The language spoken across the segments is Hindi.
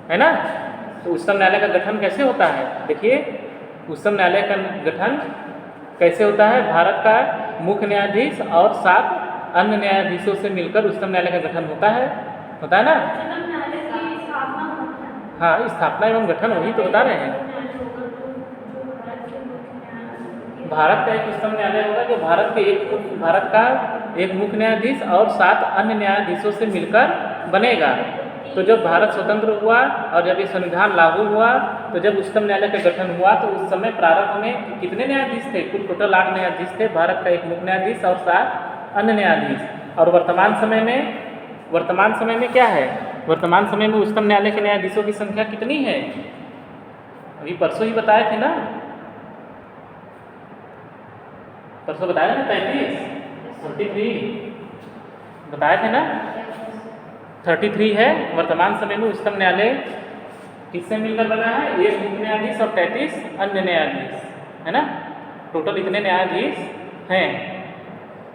है ना। तो उच्चतम न्यायालय का गठन कैसे होता है, देखिए उच्चतम न्यायालय का गठन कैसे होता है, भारत का मुख्य न्यायाधीश और 7 अन्य न्यायाधीशों से मिलकर उच्चतम न्यायालय का गठन होता है ना। हाँ, स्थापना एवं गठन वही तो बता रहे हैं। भारत का एक उच्चतम न्यायालय होगा जो भारत का एक मुख्य न्यायाधीश और 7 अन्य न्यायाधीशों से मिलकर बनेगा। तो जब भारत स्वतंत्र हुआ और जब ये संविधान लागू हुआ, तो जब उच्चतम न्यायालय का गठन हुआ तो उस समय प्रारंभ में कितने न्यायाधीश थे, कुल टोटल 8 न्यायाधीश थे, भारत का एक मुख्य न्यायाधीश और 7 अन्य न्यायाधीश। और वर्तमान समय में क्या है, वर्तमान समय में उच्चतम न्यायालय के न्यायाधीशों की संख्या कितनी है, अभी परसों ही बताए थे ना, परसों बताया ना 33 बताए थे ना, 33 है वर्तमान समय में उच्चतम न्यायालय किससे मिलकर बना है, एक मुख्य न्यायाधीश और 33 अन्य न्यायाधीश, है ना, टोटल इतने न्यायाधीश हैं।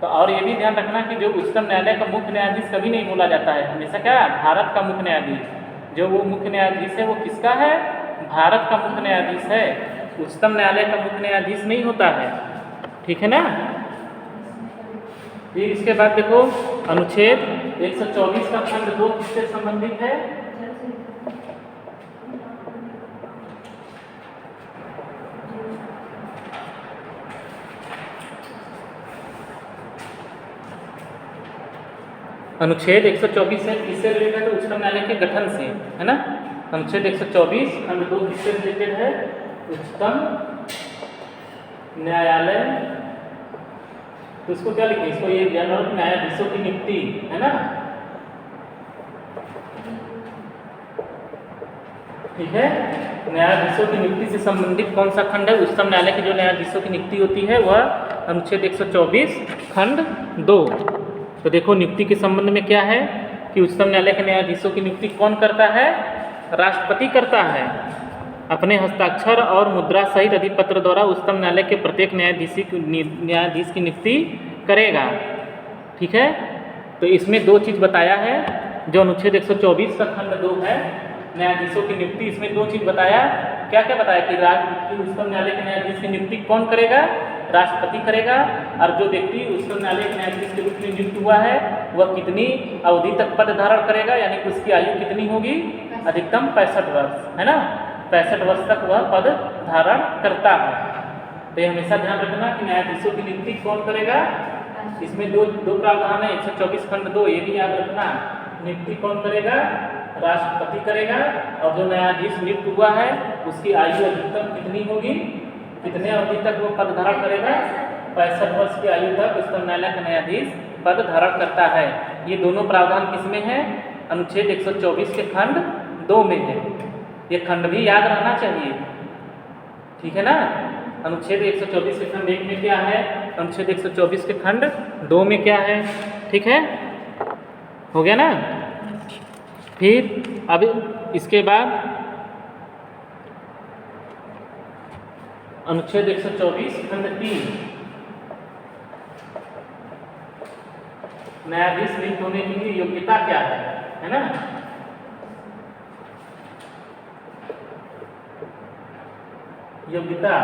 तो और ये भी ध्यान रखना कि जो उच्चतम न्यायालय का मुख्य न्यायाधीश कभी नहीं बोला जाता है, हमेशा क्या भारत का मुख्य न्यायाधीश, जो वो मुख्य न्यायाधीश है वो किसका है, भारत का मुख्य न्यायाधीश है, उच्चतम न्यायालय का मुख्य न्यायाधीश नहीं होता है, ठीक है ना। फिर इसके बाद देखो अनुच्छेद 124 का खंड 2 किससे संबंधित है, अनुच्छेद 124 है किससे रिलेटेड है, उच्चतम न्यायालय के गठन से, है ना। अनुच्छेद 124 खंड 2 किससे रिलेटेड है, उच्चतम न्यायालय, तो इसको क्या लिखें, इसको ये जनरल न्यायाधीशों की नियुक्ति, है ना, ठीक है। न्यायाधीशों की नियुक्ति से संबंधित कौन सा खंड है, उच्चतम न्यायालय की जो न्यायाधीशों की नियुक्ति होती है वह अनुच्छेद 124 खंड 2। तो देखो नियुक्ति के संबंध में क्या है कि उच्चतम न्यायालय के न्यायाधीशों की नियुक्ति कौन करता है, राष्ट्रपति करता है, अपने हस्ताक्षर और मुद्रा सहित अधिपत्र द्वारा उच्चतम न्यायालय के प्रत्येक न्यायाधीश की नियुक्ति करेगा, ठीक है। तो इसमें 2 चीज़ बताया है, जो अनुच्छेद 124 का खंड 2 है न्यायाधीशों की नियुक्ति, इसमें 2 चीज़ बताया, क्या क्या बताया कि उच्चतम न्यायालय के न्यायाधीश की नियुक्ति कौन करेगा, राष्ट्रपति करेगा, और जो व्यक्ति उच्चतम न्यायालय के न्यायाधीश के रूप में नियुक्त हुआ है वह कितनी अवधि तक पद धारण करेगा, यानी कि उसकी आयु कितनी होगी, अधिकतम 65 वर्ष, है ना, 65 वर्ष तक वह पद धारण करता है। तो ये हमेशा ध्यान रखना कि न्यायाधीशों की नियुक्ति कौन करेगा, इसमें दो प्रावधान है, 124 खंड 2, ये भी याद रखना, नियुक्ति कौन करेगा, राष्ट्रपति करेगा, और जो न्यायाधीश नियुक्त हुआ है उसकी आयु अधिकतम कितनी होगी, कितने अवधि तक वो पद धारण करेगा, 65 वर्ष की आयु तक उच्चतम न्यायालय का न्यायाधीश पद धारण करता है। ये दोनों प्रावधान किसमें है, अनुच्छेद 124 के खंड 2 में है, ये खंड भी याद रहना चाहिए, ठीक है ना। अनुच्छेद 124 के खंड 1 में क्या है, अनुच्छेद 124 के खंड 2 में क्या है, ठीक है, हो गया ना। फिर अब इसके बाद अनुच्छेद 124 खंड 3, न्यायाधीश नियुक्त होने के लिए योग्यता क्या है ना। योग्यता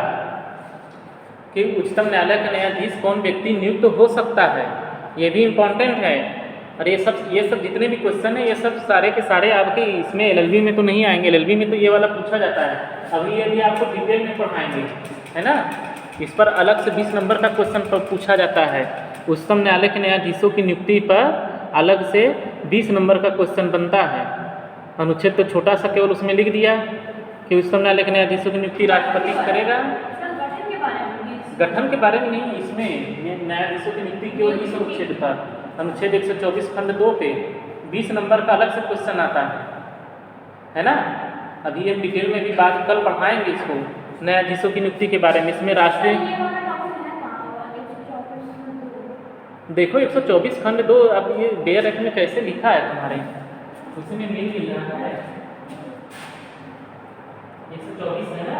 कि उच्चतम न्यायालय का न्यायाधीश कौन व्यक्ति नियुक्त हो सकता है, ये भी इम्पोर्टेंट है। और ये सब जितने भी क्वेश्चन है ये सब सारे के सारे आपके इसमें एलएलबी में तो नहीं आएंगे, एलएलबी में तो ये वाला पूछा जाता है, अभी ये भी आपको डिटेल में पढ़ाएंगे, है ना। इस पर अलग से 20 नंबर का क्वेश्चन पूछा जाता है, उच्चतम न्यायालय के न्यायाधीशों की नियुक्ति पर अलग से 20 नंबर का क्वेश्चन बनता है। अनुच्छेद तो छोटा सा केवल उसमें लिख दिया कि उच्चतम न्यायालय के न्यायाधीशों की नियुक्ति राष्ट्रपति करेगा, गठन के बारे में नहीं, इसमें न्यायाधीशों की नियुक्ति केवल इस अनुच्छेद पर, अनुच्छेद 124 खंड 2 पे 20 नंबर का अलग से क्वेश्चन आता है ना। अभी हम डिटेल में भी बात कल पढ़ाएंगे इसको, न्यायाधीशों की नियुक्ति के बारे में। इसमें राष्ट्रीय देखो 124 खंड 2, अब ये बेयर एक्ट में कैसे लिखा है तुम्हारे, उसमें मिल रहा है 124 है ना,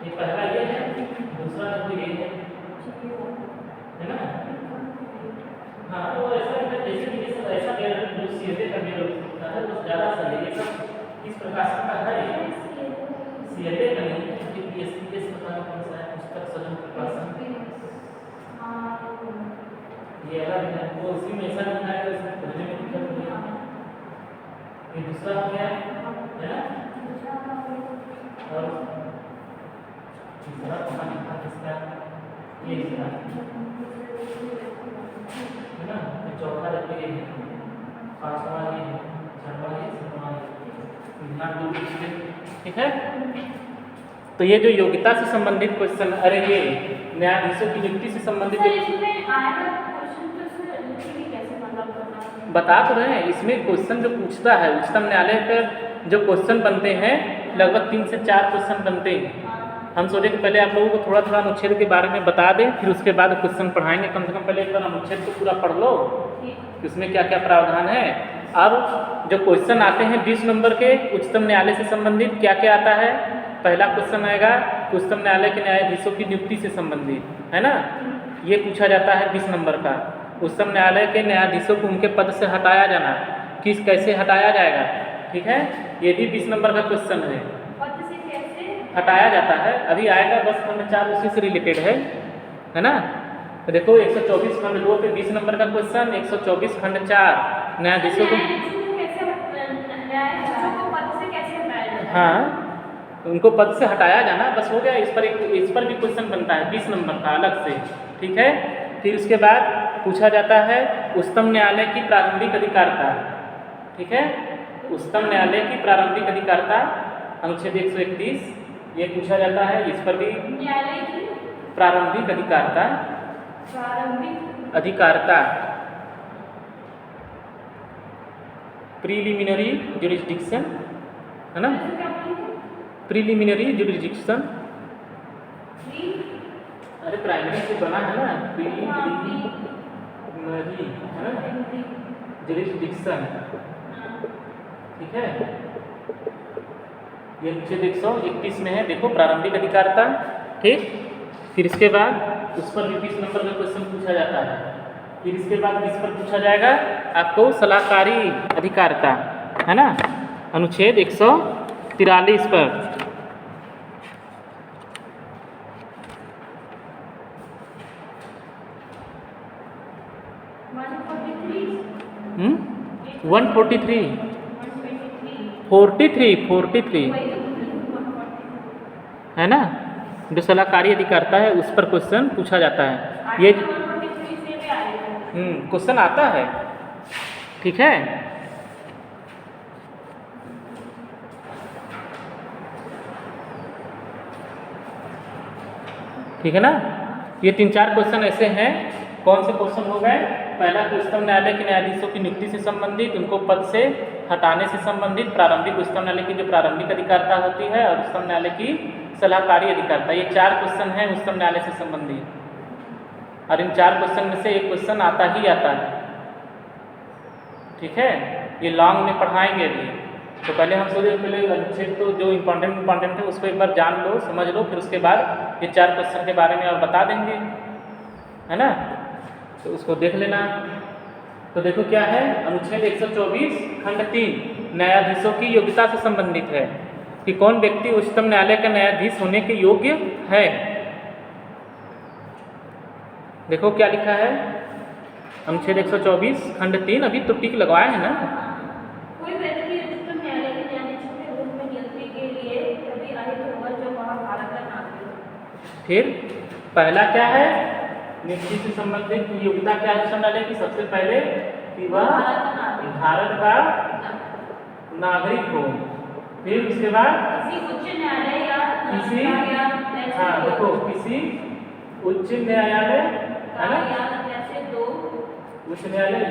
ये पहला ये है, दूसरा जो ये है ना। हाँ तो ऐसा जैसे कि ऐसा जो सीधे का मेरा है, बस ज़्यादा सा है। ये सब किस प्रकाशन का है? सीएलए का नहीं है, पीएसपीएस प्रकार कौन सा है? पुस्तक सदन प्रकाशन। ये अलग है, वो उसी में ऐसा लिखा है, इसमें खोजने में दिक्कत नहीं है। ये दूसरा हो गया है ना, और तीसरा कहाँ लिखा किसका? ये इसका है ना, चौथा रहता है, पांचवा ये, छठवां ये, सातवां ये, ध्यान दो। ठीक है, तो ये जो योग्यता से संबंधित क्वेश्चन, अरे ये न्यायाधीशों की नियुक्ति से संबंधित बता तो रहे हैं। इसमें क्वेश्चन जो पूछता है उच्चतम न्यायालय पर जो क्वेश्चन बनते हैं, लगभग 3 से 4 क्वेश्चन बनते हैं। हम सोचे कि पहले आप लोगों को थोड़ा थोड़ा अनुच्छेद के बारे में बता दें, फिर उसके बाद क्वेश्चन पढ़ाएंगे। कम से कम पहले एक बार अनुच्छेद को पूरा पढ़ लो कि उसमें क्या क्या प्रावधान है। अब जो क्वेश्चन आते हैं 20 नंबर के उच्चतम न्यायालय से संबंधित, क्या क्या आता है? पहला क्वेश्चन आएगा उच्चतम न्यायालय के न्यायाधीशों की नियुक्ति से संबंधित, है ना, ये पूछा जाता है 20 नंबर का। उच्चतम न्यायालय के न्यायाधीशों को उनके पद से हटाया जाना, कैसे हटाया जाएगा, ठीक है, ये भी 20 नंबर का क्वेश्चन है। हटाया जाता है, अभी आएगा, बस खंड 4 उसी से रिलेटेड है ना। तो देखो 124 खंड 2 पे 20 नंबर का क्वेश्चन, 124 खंड 4 न्यायाधीशों को हाँ उनको पद से हटाया जाना, बस हो गया। इस पर भी क्वेश्चन बनता है 20 नंबर का अलग से, ठीक है। फिर उसके बाद पूछा जाता है उच्चतम न्यायालय की प्रारंभिक अधिकारिता, ठीक है, उच्चतम न्यायालय की प्रारंभिक अधिकारिता अनुच्छेद 131, ये पूछा जाता है। इस पर भी प्रारंभिक अधिकारिता प्रीलिमिनरी जुरिस्डिक्शन, है ना, प्रीलिमिनरी जुरिस्डिक्शन, अरे प्राइमरी से बना है ना, प्रीलिमिनरी है ना जुरिस्डिक्शन, ठीक है। ये अनुच्छेद 131 में है, देखो प्रारंभिक अधिकारिता, ठीक। फिर इसके बाद उस पर भी 20 नंबर का क्वेश्चन पूछा जाता है। फिर इसके बाद इस पर पूछा जाएगा आपको सलाहकारी अधिकारिता, है ना, अनुच्छेद 143 पर। हम्म 143 है ना, जो सलाहकारी अधिकारिता है उस पर क्वेश्चन पूछा जाता है। ये क्वेश्चन आता है, ठीक है। ठीक है ना, ये 3-4 क्वेश्चन ऐसे हैं। कौन से क्वेश्चन हो गए? पहला उच्चतम न्यायालय के न्यायाधीशों की नियुक्ति से संबंधित, उनको पद से हटाने से संबंधित, प्रारंभिक उच्चतम न्यायालय की जो प्रारंभिक अधिकारिता होती है, और उच्चतम न्यायालय की सलाहकारी अधिकारिता, ये 4 क्वेश्चन हैं उच्चतम न्यायालय से संबंधित। और इन 4 क्वेश्चन में से एक क्वेश्चन आता ही आता है, ठीक है। ये लॉन्ग में पढ़ाएंगे भी, तो पहले हम सोचे पहले अनुच्छेद तो जो इम्पोर्टेंट है उसको एक बार जान लो, समझ लो, फिर उसके बाद ये 4 क्वेश्चन के बारे में और बता देंगे, है ना, तो उसको देख लेना। तो देखो क्या है, अनुच्छेद 124 खंड 3 न्यायाधीशों की योग्यता से संबंधित है कि कौन व्यक्ति उच्चतम न्यायालय का न्यायाधीश होने के योग्य है। देखो क्या लिखा है, अनुच्छेद 124 खंड 3, अभी तो टिक लगवाए हैं ना। कोई व्यक्ति उच्चतम न्यायालय के न्यायाधीश के रूप में नियुक्ति के लिए तभी आहित होगा जो वह भारत का नागरिक हो। फिर पहला क्या है, नियुक्ति से संबंधित योग्यता क्या है उच्चतम न्यायालय की? सबसे पहले कि वह भारत का नागरिक हो। फिर उसके बाद किसी उच्च न्यायालय या किसी देखो किसी उच्च न्यायालय, है ना, उच्च न्यायालय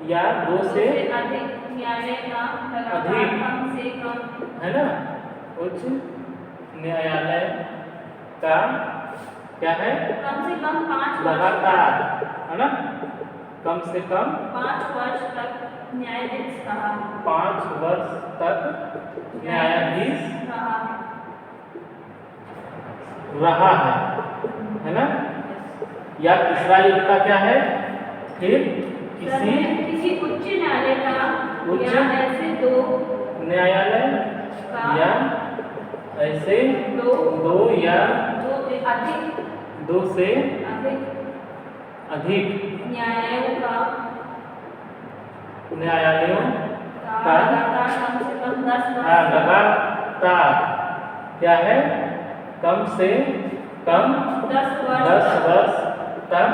या दो से अधिक न्यायालय का अधिक, कम से कम, है ना, उच्च न्यायालय का क्या है, कम से कम 5 लगातार, है ना, कम से कम 5 वर्ष तक न्यायाधीश रहा, 5 वर्ष तक न्यायाधीश रहा है ना। या तीसरा योग्यता क्या है, फिर किसी उच्च न्यायालय का उच्च या ऐसे दो न्यायालय का या ऐसे दो या दो से अधिक दो से अधिक अधिक न्यायालयों का लगातार कम से कम 10 वर्ष लगातार क्या है, कम से कम 10 वर्ष तक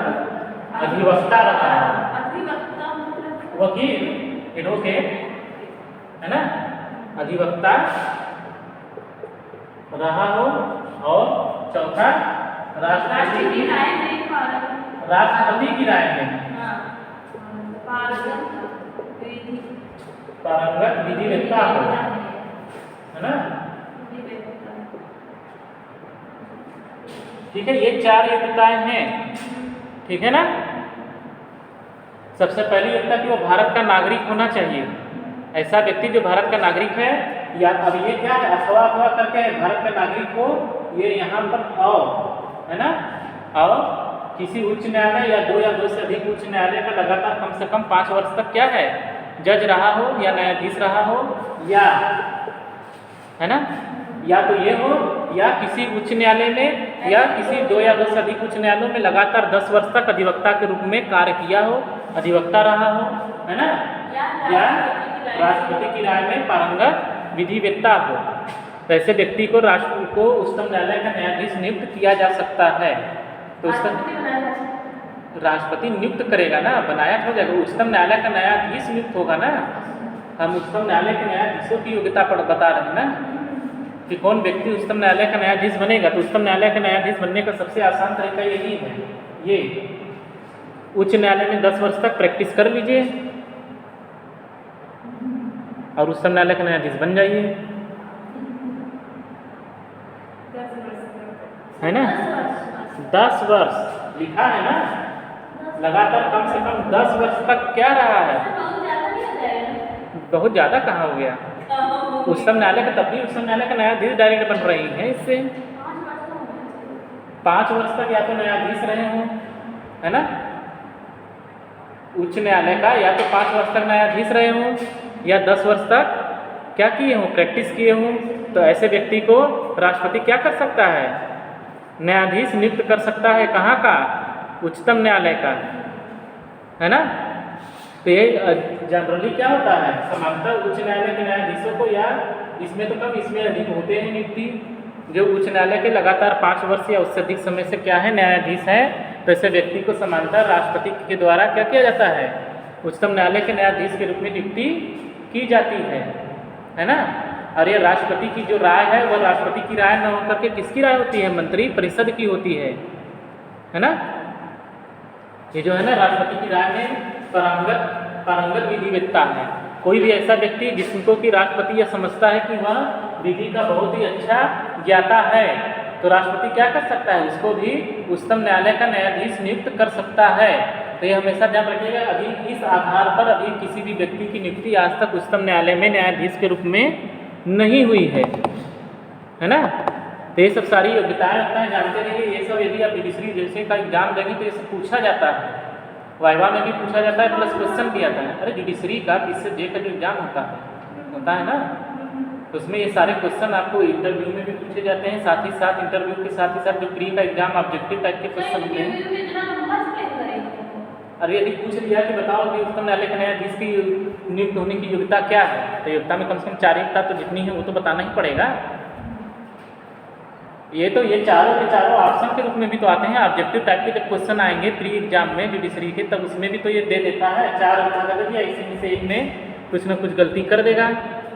अधिवक्ता रहा है। अधिवक्ता मतलब वकील, एडवोकेट है ना, अधिवक्ता रहा हो। और चौथा राष्ट्रपति की राय में राष्ट्रपति की राय में पारंगत विधिवेत्ता हो, है ना। ठीक है, ये 4 योग्यताएं हैं, ठीक है ना। सबसे पहली योग्यता कि वो भारत का नागरिक होना चाहिए। ऐसा व्यक्ति जो भारत का नागरिक है, या अब ये क्या है, अथवा करके भारत का नागरिक हो, ये यहाँ पर है ना। और किसी उच्च न्यायालय या 2 से अधिक उच्च न्यायालय का लगातार कम से कम 5 वर्ष तक क्या है, जज रहा हो या न्यायाधीश रहा हो, या है ना, या तो ये हो, या किसी उच्च न्यायालय में या किसी 2 या 2 से अधिक उच्च न्यायालयों में लगातार 10 वर्ष तक अधिवक्ता के रूप में कार्य किया हो, अधिवक्ता रहा हो, है ना, या राष्ट्रपति की राय में पारंगत विधिवेत्ता हो। तो ऐसे व्यक्ति को राष्ट्र को उच्चतम न्यायालय का न्यायाधीश नियुक्त किया जा सकता है। तो उसका राष्ट्रपति नियुक्त करेगा ना, बनाया हो जाएगा। उच्चतम न्यायालय का न्यायाधीश नियुक्त होगा ना। हम उच्चतम न्यायालय के न्यायाधीशों की योग्यता पर बता रहे हैं ना, कि कौन व्यक्ति उच्चतम न्यायालय का न्यायाधीश बनेगा। तो उच्चतम न्यायालय का न्यायाधीश बनने का सबसे आसान तरीका यही है, ये उच्च न्यायालय में 10 वर्ष तक प्रैक्टिस कर लीजिए और उच्चतम न्यायालय का न्यायाधीश बन जाइए, है ना। 10 वर्ष लिखा है ना, लगातार कम से कम 10 वर्ष तक क्या रहा है। बहुत ज़्यादा कहाँ हो गया। उच्चतम न्यायालय का, तब भी उच्चतम न्यायालय का न्यायाधीश डायरेक्ट बन रही है। इससे 5 वर्ष तक या तो न्यायाधीश रहे हों, है ना, उच्च न्यायालय का, या तो 5 वर्ष तक न्यायाधीश रहे हों, या 10 वर्ष तक क्या किए हों, प्रैक्टिस किए हों। तो ऐसे व्यक्ति को राष्ट्रपति क्या कर सकता है, न्यायाधीश नियुक्त कर सकता है। कहाँ का, उच्चतम न्यायालय का, है ना। तो ये जनरली क्या होता है, समांतर उच्च न्यायालय के न्यायाधीशों को, या इसमें तो कम इसमें अधिक होते हैं नियुक्ति, जो उच्च न्यायालय के लगातार 5 वर्ष या उससे अधिक समय से क्या है, न्यायाधीश है। तो ऐसे व्यक्ति को समांतर राष्ट्रपति के द्वारा क्या किया जाता है, उच्चतम न्यायालय के न्यायाधीश के रूप में नियुक्ति की जाती है ना। और ये राष्ट्रपति की जो राय है, वह राष्ट्रपति की राय न होकर के किसकी राय होती है, मंत्री परिषद की होती है ना। ये जो है ना, राष्ट्रपति की राय में पारंगत विधिवेत्ता है। कोई भी ऐसा व्यक्ति जिसको कि राष्ट्रपति यह समझता है कि वह विधि का बहुत ही अच्छा ज्ञाता है, तो राष्ट्रपति क्या कर सकता है, उसको भी उच्चतम न्यायालय का न्यायाधीश नियुक्त कर सकता है। तो ये हमेशा ध्यान रखिएगा। अभी इस आधार पर अभी किसी भी व्यक्ति की नियुक्ति आज तक उच्चतम न्यायालय में न्यायाधीश के रूप में नहीं हुई है ना। तो ये सब सारी योग्यताएं जानते रहिए। ये सब यदि आप जुडिशरी जैसे का एग्जाम देंगे तो ये सब पूछा जाता है, वाइवा में भी पूछा जाता है, प्लस क्वेश्चन भी आता है। अरे जुडिशरी का इससे जे का जो एग्जाम होता है ना, तो उसमें ये सारे क्वेश्चन आपको इंटरव्यू में भी पूछे जाते हैं, साथ ही साथ इंटरव्यू के साथ ही साथ जो प्री का एग्जाम ऑब्जेक्टिव टाइप के क्वेश्चन होते हैं। अरे यदि पूछ लिया कि बताओ कि उच्चतम न्यायालय के न्यायाधीश की नियुक्त होने की योग्यता क्या है, तो योग्यता में कम से कम 4 योग्यता तो जितनी है वो तो बताना ही पड़ेगा। ये चारों के चारों ऑप्शन के रूप में भी तो आते हैं। ऑब्जेक्टिव टाइप के जब क्वेश्चन आएंगे प्री एग्जाम में जुडिशरी के, तब उसमें भी तो ये दे देता है 4 अगर दिया, इसी में से एक में कुछ ना कुछ गलती कर देगा,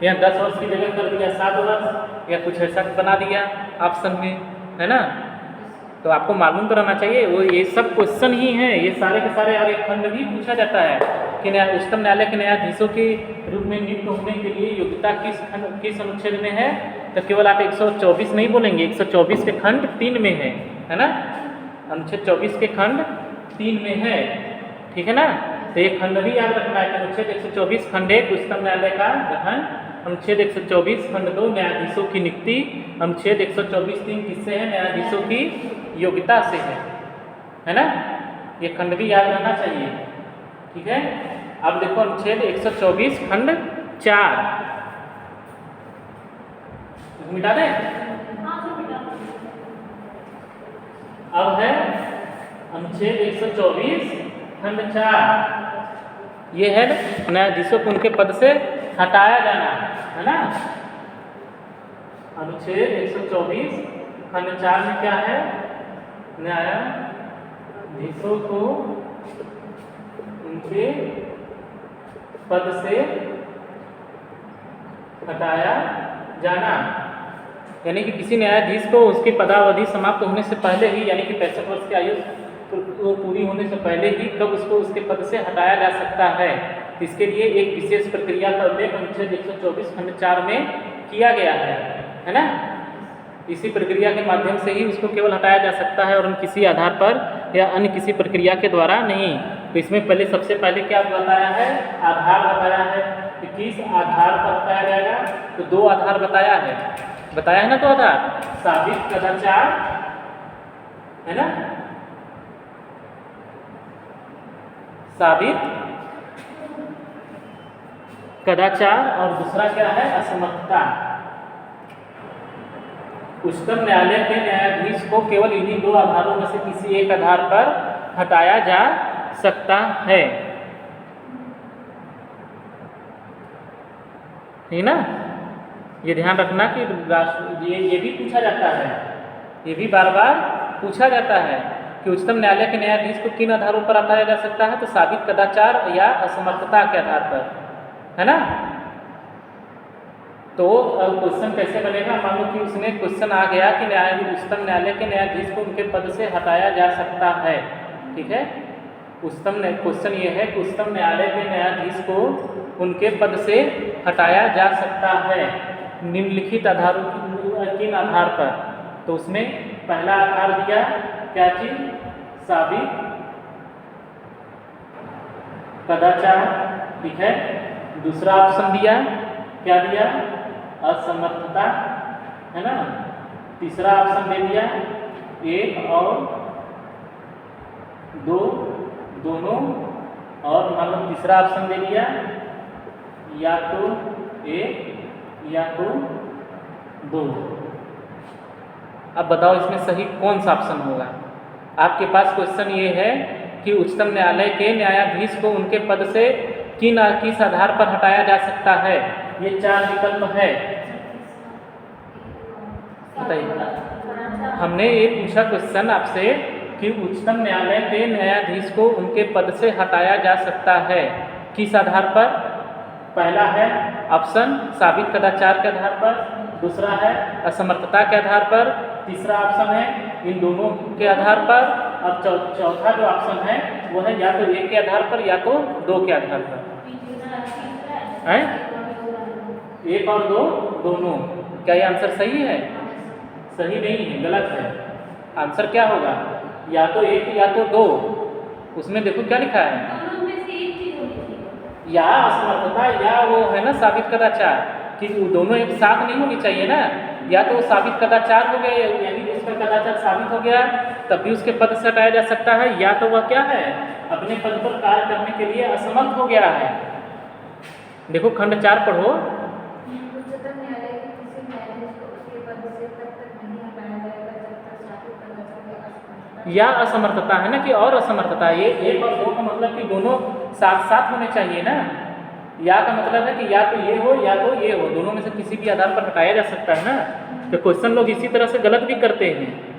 या 10 वर्ष की जगह कर दिया 7 वर्ष, या कुछ ऐसा बना दिया ऑप्शन में, है ना। तो आपको मालूम तो रहना चाहिए। वो ये सब क्वेश्चन ही हैं, ये सारे के सारे। और एक खंड भी पूछा जाता है कि उच्चतम न्यायालय के न्यायाधीशों के रूप में नियुक्त होने के लिए योग्यता किस अनुच्छेद में है, तो केवल आप 124 नहीं बोलेंगे, 124 के खंड 3 में है ना। अनुच्छेद 24 के खंड 3 में है, ठीक है ना। तो ये खंड भी याद रखना है। अनुच्छेद 124 खंड 1 उच्चतम न्यायालय का गठन, अनुच्छेद 124 खंड 2 न्यायाधीशों की नियुक्ति, अनुच्छेद 124(3) किससे है, न्यायाधीशों की योग्यता से है ना। ये खंड भी याद रहना चाहिए, ठीक है। अब देखो अनुच्छेद 124 खंड 4 मिटा दें। हाँ सर बेटा। अब है अनुच्छेद 124 खंड 4, ये है न्यायाधीशों को उनके पद से हटाया जाना, है ना। अनुच्छेद 124 खंड 4 में क्या है, न्यायाधीशों को उनके पद से हटाया जाना, यानी कि किसी न्यायाधीश को उसकी पदावधि समाप्त होने से पहले ही, यानी कि 65 वर्ष की आयु वो पूरी होने से पहले ही कब उसको उसके पद से हटाया जा सकता है। इसके लिए एक विशेष प्रक्रिया का उल्लेख अनुच्छेद 124 खंड 4 में किया गया है ना। इसी प्रक्रिया के माध्यम से ही उसको केवल हटाया जा सकता है और किसी आधार पर या अन्य किसी प्रक्रिया के द्वारा नहीं। तो इसमें पहले सबसे पहले क्या बताया है, आधार बताया है कि किस आधार पर हटाया जाएगा। तो 2 आधार बताया है ना, 2 आधार, साबित कदाचार, है ना, साबित कदाचार, और दूसरा क्या है, असमर्थता। उच्चतम न्यायालय के न्यायाधीश को केवल इन्हीं 2 आधारों में से किसी एक आधार पर हटाया जा सकता है, ठीक ना। ये ध्यान रखना कि ये भी पूछा जाता है, ये भी बार बार पूछा जाता है कि उच्चतम न्यायालय के न्यायाधीश को किन आधारों पर हटाया जा सकता है। तो साबित कदाचार या असमर्थता के आधार पर, है ना। तो क्वेश्चन कैसे बनेगा, मान लो कि उसने क्वेश्चन आ गया कि उच्चतम न्यायालय के न्यायाधीश को उनके पद से हटाया जा सकता है, ठीक है। क्वेश्चन ये है कि उच्चतम न्यायालय के न्यायाधीश को उनके पद से हटाया जा सकता है निम्नलिखित आधारों किन आधार पर। तो उसमें पहला आधार दिया क्या चीज, साबित कदाचार, ठीक है। दूसरा ऑप्शन दिया, क्या दिया, असमर्थता, है ना। तीसरा ऑप्शन दे दिया 1 और 2 दोनों, और मान लो तीसरा ऑप्शन दे दिया या तो 1 या तो 2। अब बताओ इसमें सही कौन सा ऑप्शन होगा। आपके पास क्वेश्चन ये है कि उच्चतम न्यायालय के न्यायाधीश को उनके पद से किस आधार पर हटाया जा सकता है। ये 4 विकल्प है, बताइए। हमने ये पूछा क्वेश्चन आपसे कि उच्चतम न्यायालय के न्यायाधीश को उनके पद से हटाया जा सकता है किस आधार पर। पहला है ऑप्शन साबित कदाचार के आधार पर, दूसरा है असमर्थता के आधार पर, तीसरा ऑप्शन है इन दोनों के आधार पर, और चौथा जो ऑप्शन है वो है या तो 1 के आधार पर या तो 2 के आधार पर। है 1 और 2 दोनों। क्या ये आंसर सही है? सही नहीं है, गलत है। आंसर क्या होगा, या तो 1 या तो 2। उसमें देखो क्या लिखा है, या असमर्थता या वो है ना साबित कदाचार, कि दोनों एक साथ नहीं होनी चाहिए ना। या तो साबित कदाचार हो गया, यानी उसका कदाचार साबित हो गया तब भी उसके पद से हटाया जा सकता है, या तो वह क्या है अपने पद पर कार्य करने के लिए असमर्थ हो गया है। देखो खंड 4 पढ़ो। या असमर्थता है ना, कि और असमर्थता, ये 1 और 2 का मतलब कि दोनों साथ साथ होने चाहिए ना। या का मतलब है कि या तो ये हो या तो ये हो, दोनों में से किसी भी आधार पर हटाया जा सकता है ना। तो क्वेश्चन लोग इसी तरह से गलत भी करते हैं।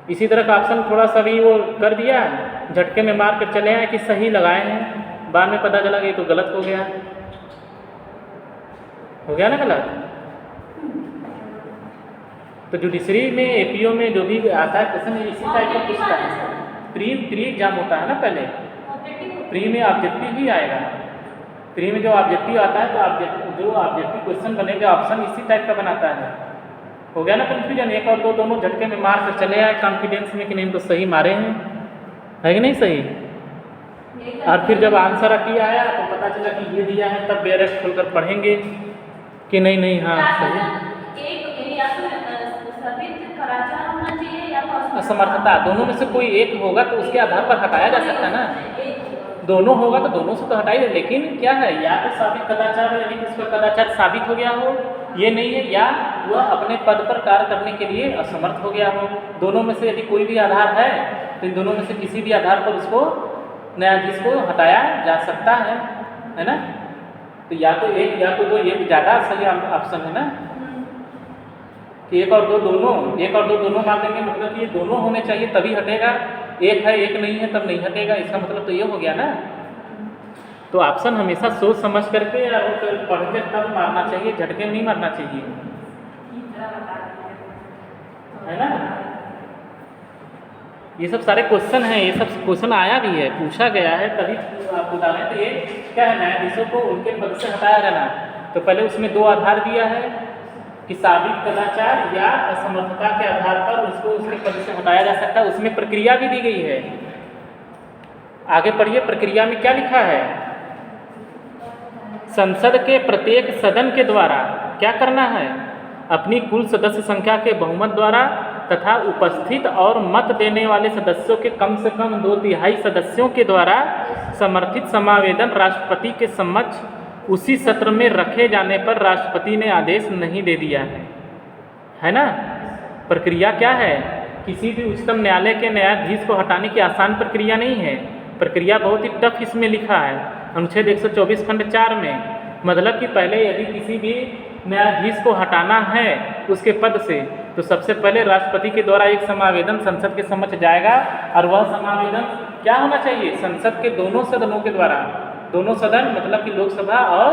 इसी तरह का ऑप्शन थोड़ा सा भी वो कर दिया, झटके में मार कर चले आए कि सही लगाए हैं, बाद में पता चला कि तो गलत हो गया ना, गलत। तो जुडिशरी में एपीओ में जो भी आता है क्वेश्चन इसी टाइप का पूछता है। प्री एग्जाम होता है ना, पहले प्री में ऑब्जेक्टिव भी आएगा। प्री में जो ऑब्जेक्टिव आता है तो जो ऑब्जेक्टिव क्वेश्चन बनेगा ऑप्शन इसी टाइप का बनाता है। हो गया ना कन्फ्यूजन। 1 और 2 दोनों झटके में मार कर चले आए कॉन्फिडेंस में कि नहीं तो सही मारे हैं, है कि नहीं सही। और फिर जब आंसर की आया तो पता चला कि ये दिया है, तब डायरेक्ट खोलकर पढ़ेंगे कि नहीं हाँ सही। असमर्थता दोनों में से कोई एक होगा तो उसके आधार पर हटाया जा सकता है ना। दोनों होगा तो दोनों से तो हटाइए, लेकिन क्या है, या तो साबित कदाचार है यानी कि उसका कदाचार साबित हो गया हो, ये नहीं है, या वह अपने पद पर कार्य करने के लिए असमर्थ हो गया हो। दोनों में से यदि कोई भी आधार है तो इन दोनों में से किसी भी आधार पर उसको न्यायाधीश को हटाया जा सकता है ना। तो या तो एक या तो दो, ये ज़्यादा सही ऑप्शन है ना कि एक और दो दोनों मान देंगे, मतलब ये दोनों होने चाहिए तभी हटेगा, एक है एक नहीं है तब नहीं हटेगा, इसका मतलब तो ये हो गया ना। तो ऑप्शन हमेशा सोच समझ करके या पढ़ते तब मारना चाहिए, झटके में नहीं मारना चाहिए, है ना। ये सब सारे क्वेश्चन हैं, ये सब क्वेश्चन आया भी है, पूछा गया है, तभी आप बता रहे हैं। तो ये क्या है, न्यायाधीशों को उनके पद से हटाया जाना। तो पहले उसमें दो आधार दिया है कि साबित कदाचार या असमर्थता के आधार पर उसको उसके पद से हटाया जा सकता है। उसमें प्रक्रिया भी दी गई है, आगे पढ़िए प्रक्रिया में क्या लिखा है। संसद के प्रत्येक सदन के द्वारा क्या करना है, अपनी कुल सदस्य संख्या के बहुमत द्वारा तथा उपस्थित और मत देने वाले सदस्यों के कम से कम 2/3 सदस्यों के द्वारा समर्थित समावेदन राष्ट्रपति के समक्ष उसी सत्र में रखे जाने पर राष्ट्रपति ने आदेश नहीं दे दिया है ना। प्रक्रिया क्या है, किसी भी उच्चतम न्यायालय के न्यायाधीश को हटाने की आसान प्रक्रिया नहीं है, प्रक्रिया बहुत ही टफ इसमें लिखा है अनुच्छेद 124 खंड 4 में। मतलब कि पहले यदि किसी भी न्यायाधीश को हटाना है उसके पद से, तो सबसे पहले राष्ट्रपति के द्वारा एक समावेदन संसद के समक्ष जाएगा, और वह समावेदन क्या होना चाहिए, संसद के दोनों सदनों के द्वारा, दोनों सदन मतलब कि लोकसभा और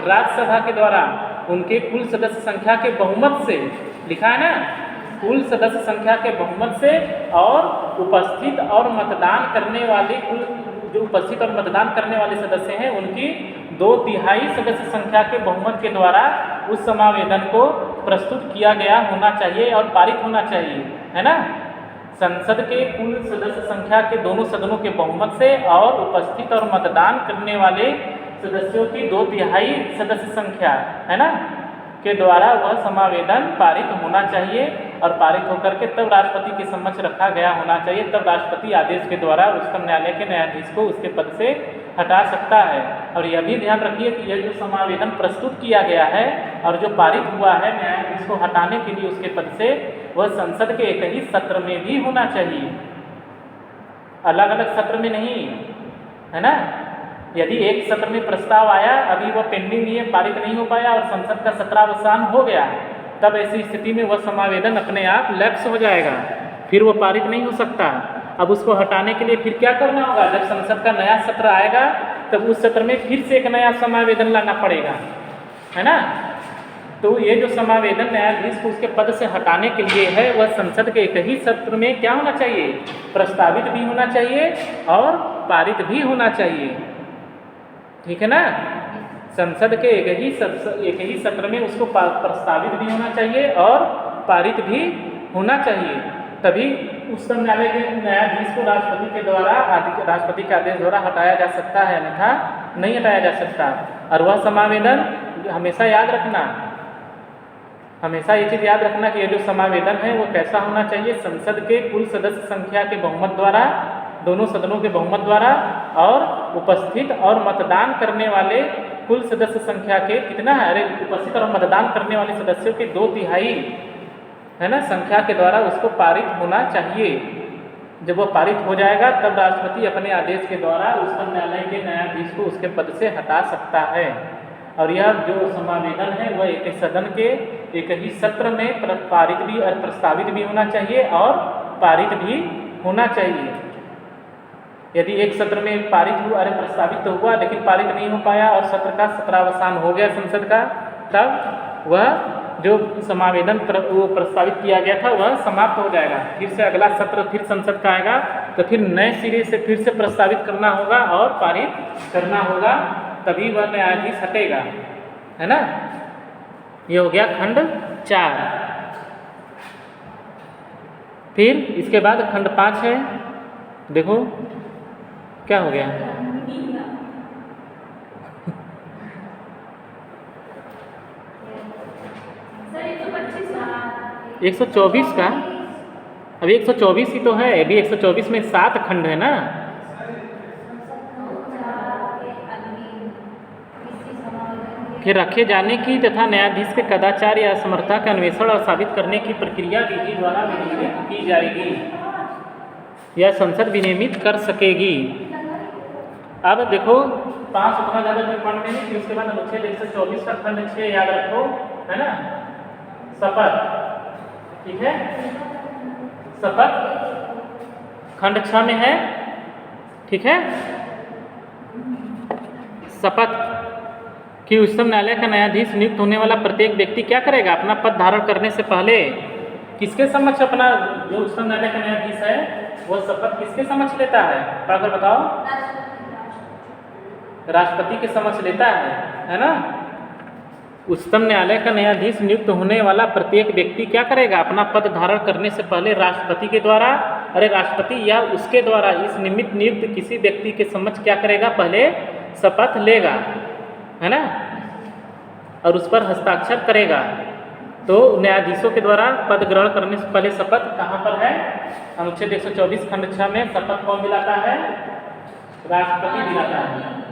राज्यसभा के द्वारा उनके कुल सदस्य संख्या के बहुमत से, लिखा है ना, कुल सदस्य संख्या के बहुमत से और उपस्थित और मतदान करने वाले कुल जो उपस्थित और मतदान करने वाले सदस्य हैं उनकी 2/3 सदस्य संख्या के बहुमत के द्वारा उस समावेदन को प्रस्तुत किया गया होना चाहिए और पारित होना चाहिए, है ना। संसद के कुल सदस्य संख्या के दोनों सदनों के बहुमत से और उपस्थित और मतदान करने वाले सदस्यों की 2/3 सदस्य संख्या, है ना, के द्वारा वह समावेदन पारित होना चाहिए, और पारित होकर के तब राष्ट्रपति के समक्ष रखा गया होना चाहिए। तब राष्ट्रपति आदेश के द्वारा उच्चतम न्यायालय के न्यायाधीश को उसके पद से हटा सकता है। और यह भी ध्यान रखिए कि यह जो समावेदन प्रस्तुत किया गया है और जो पारित हुआ है न्यायाधीश को हटाने के लिए उसके पद से, वह संसद के एक ही सत्र में भी होना चाहिए, अलग अलग सत्र में नहीं, है ना। यदि एक सत्र में प्रस्ताव आया, अभी वह पेंडिंग है, पारित नहीं हो पाया और संसद का सत्रावसान हो गया, तब ऐसी स्थिति में वह समावेदन अपने आप लैप्स हो जाएगा, फिर वह पारित नहीं हो सकता। अब उसको हटाने के लिए फिर क्या करना होगा, जब संसद का नया सत्र आएगा तब उस सत्र में फिर से एक नया समावेदन लाना पड़ेगा, है ना। तो ये जो समावेदन न्यायाधीश को उसके पद से हटाने के लिए है, वह संसद के एक ही सत्र में क्या होना चाहिए, प्रस्तावित भी होना चाहिए और पारित भी होना चाहिए, ठीक है ना। संसद के एक ही सत्र में उसको प्रस्तावित भी होना चाहिए और पारित भी होना चाहिए, तभी उच्चतम न्यायालय के न्यायाधीश को राष्ट्रपति के द्वारा राष्ट्रपति के आदेश द्वारा हटाया जा सकता है, अन्यथा नहीं हटाया जा सकता। और वह समावेदन हमेशा याद रखना, हमेशा ये चीज़ याद रखना कि ये जो समावेदन है वो कैसा होना चाहिए, संसद के कुल सदस्य संख्या के बहुमत द्वारा, दोनों सदनों के बहुमत द्वारा और उपस्थित और मतदान करने वाले कुल सदस्य संख्या के कितना है, अरे उपस्थित और मतदान करने वाले सदस्यों के 2/3 है ना संख्या के द्वारा उसको पारित होना चाहिए। जब वो पारित हो जाएगा तब राष्ट्रपति अपने आदेश के द्वारा उच्चतम न्यायालय के न्यायाधीश को उसके पद से हटा सकता है। और यह जो समावेदन है वह एक सदन के एक ही सत्र में पारित भी और प्रस्तावित भी होना चाहिए और पारित भी होना चाहिए। यदि एक सत्र में पारित हुआ, अरे प्रस्तावित तो हुआ लेकिन पारित नहीं हो पाया और सत्र का सत्रावसान हो गया संसद का, तब वह जो समावेदन वो प्रस्तावित किया गया था वह समाप्त हो जाएगा। फिर से अगला सत्र फिर संसद का आएगा तो फिर नए सिरे से फिर से प्रस्तावित करना होगा और पारित करना होगा, तभी वह न्यायाधीश हटेगा, है ना। ये हो गया खंड 4। फिर इसके बाद खंड 5 है, देखो क्या हो गया, सर 124 का, अभी 124 ही तो है, अभी 124 में 7 खंड है ना। फिर रखे जाने की तथा न्यायाधीश के कदाचार या असमर्थता का अन्वेषण और साबित करने की प्रक्रिया विधि द्वारा विनियमित की जाएगी या संसद विनियमित कर सकेगी। अब देखो 5 उतना ज़्यादा जो पढ़ लेंगे, फिर उसके बाद अनुच्छेद 124 का खंड 6 याद रखो, है ना, शपथ, ठीक है, शपथ खंड 6 में है, ठीक है। शपथ कि उच्चतम न्यायालय का न्यायाधीश नियुक्त होने वाला प्रत्येक व्यक्ति क्या करेगा, अपना पद धारण करने से पहले किसके समक्ष अपना, जो उच्चतम न्यायालय का न्यायाधीश है वो शपथ किसके समक्ष लेता है, पढ़कर बताओ, राष्ट्रपति के समक्ष लेता है ना। उच्चतम न्यायालय का न्यायाधीश नियुक्त होने वाला प्रत्येक व्यक्ति क्या करेगा, अपना पद धारण करने से पहले राष्ट्रपति के द्वारा, राष्ट्रपति या उसके द्वारा इस निमित्त नियुक्त किसी व्यक्ति के समक्ष क्या करेगा, पहले शपथ लेगा, है ना, और उस पर हस्ताक्षर करेगा। तो न्यायाधीशों के द्वारा पद ग्रहण करने से पहले शपथ कहाँ पर है, अनुच्छेद 124 खंड 6 में शपथ कौन दिलाता है, राष्ट्रपति दिलाता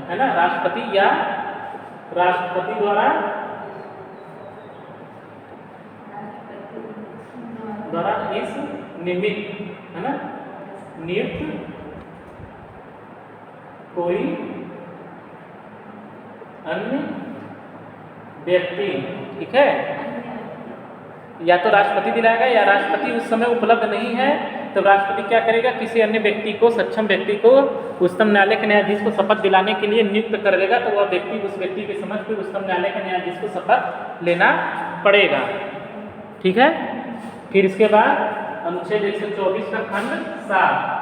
है ना। राष्ट्रपति या राष्ट्रपति द्वारा इस निमित्त, है ना, नियुक्त कोई अन्य व्यक्ति, ठीक है, या तो राष्ट्रपति दिलाएगा या राष्ट्रपति उस समय उपलब्ध नहीं है तो राष्ट्रपति क्या करेगा, किसी अन्य व्यक्ति को, सक्षम व्यक्ति को उच्चतम न्यायालय के न्यायाधीश को शपथ दिलाने के लिए नियुक्त कर देगा। तो वह व्यक्ति उस व्यक्ति के समक्ष फिर उच्चतम न्यायालय के न्यायाधीश को शपथ लेना पड़ेगा, ठीक है। फिर इसके बाद अनुच्छेद 124 का खंड 7,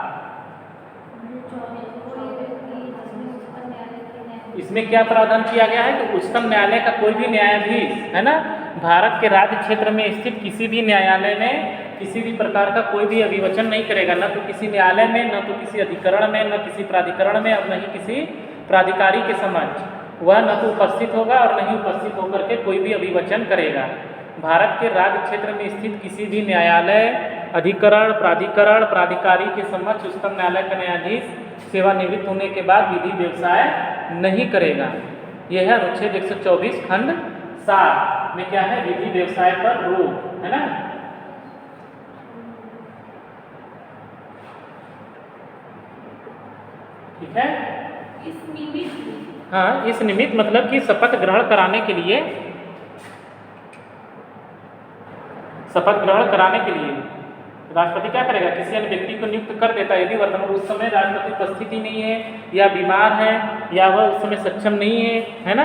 इसमें क्या प्रावधान किया गया है कि उच्चतम न्यायालय का कोई भी न्यायाधीश, है ना, भारत के राज्य क्षेत्र में स्थित किसी भी न्यायालय में किसी भी प्रकार का कोई भी अभिवचन नहीं करेगा, न तो किसी न्यायालय में, न तो किसी अधिकरण में, न किसी प्राधिकरण में, और न ही किसी प्राधिकारी के समक्ष वह न तो उपस्थित होगा और न ही उपस्थित होकर के कोई भी अभिवचन करेगा। भारत के राज्य क्षेत्र में स्थित किसी भी न्यायालय, अधिकरण, प्राधिकरण, प्राधिकारी के समक्ष उच्चतम न्यायालय का न्यायाधीश सेवानिवृत्त होने के बाद विधि व्यवसाय नहीं करेगा। यह है अनुच्छेद 124 खंड 7 में क्या है, विधि व्यवसाय पर रोक, है ना। ठीक है, हाँ, इस निमित्त मतलब कि शपथ ग्रहण कराने के लिए, शपथ ग्रहण कराने के लिए राष्ट्रपति क्या करेगा, किसी अन्य व्यक्ति को नियुक्त कर देता है। यदि वर्तमान उस समय राष्ट्रपति उपस्थित ही नहीं है, या बीमार है, या वह उस समय सक्षम नहीं है ना,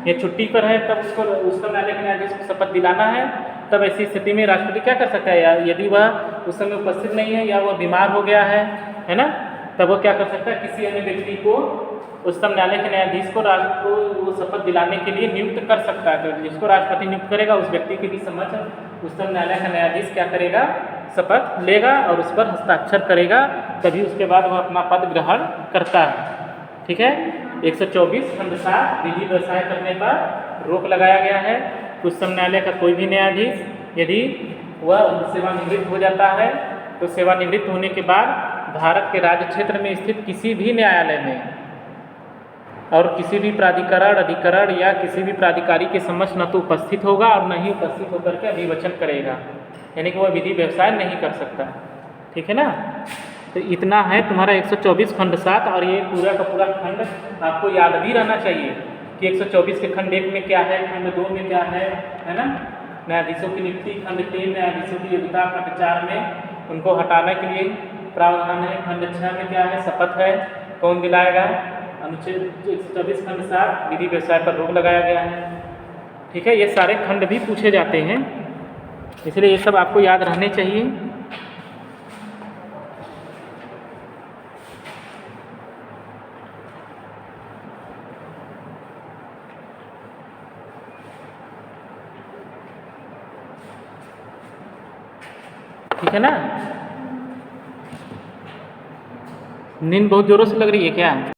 या छुट्टी पर है, तब उसको उच्चतम न्यायालय के न्यायाधीश को शपथ दिलाना है। तब ऐसी स्थिति में राष्ट्रपति क्या कर सकता है, या यदि वह उस समय उपस्थित नहीं है या वह बीमार हो गया है ना, तब वो क्या कर सकता है, किसी अन्य व्यक्ति को, उच्चतम न्यायालय के न्यायाधीश को वो शपथ दिलाने के लिए नियुक्त कर सकता है। तो जिसको राष्ट्रपति नियुक्त करेगा उस व्यक्ति के भी समक्ष उच्चतम न्यायालय का न्यायाधीश क्या करेगा, शपथ लेगा और उस पर हस्ताक्षर करेगा, तभी उसके बाद वह अपना पद ग्रहण करता है। ठीक है, 124 खंड 7 विधि व्यवसाय करने पर रोक लगाया गया है। उच्चतम न्यायालय का कोई भी न्यायाधीश यदि वह सेवानिवृत्त हो जाता है तो सेवानिवृत्त होने के बाद भारत के राज्य क्षेत्र में स्थित किसी भी न्यायालय में और किसी भी प्राधिकरण, अधिकरण या किसी भी प्राधिकारी के समक्ष न तो उपस्थित होगा और न ही उपस्थित होकर के अभिवचन करेगा, यानी कि वह विधि व्यवसाय नहीं कर सकता। ठीक है ना, तो इतना है तुम्हारा 124 खंड 7। और ये पूरा का पूरा खंड आपको याद भी रहना चाहिए कि 124 के खंड 1 में क्या है, खंड 2 में क्या है ना। न्यायाधीशों की नियुक्ति, खंड 3 न्यायाधीशों की योग्यता, खंड 4 में उनको हटाने के लिए प्रावधान है, खंड 6 में क्या है, शपथ है, कौन दिलाएगा, अनुच्छेद 124 खंड 7 विधि व्यवसाय पर रोक लगाया गया है। ठीक है, ये सारे खंड भी पूछे जाते हैं, इसलिए ये सब आपको याद रहने चाहिए। ठीक है ना, नींद बहुत जोरों से लग रही है क्या?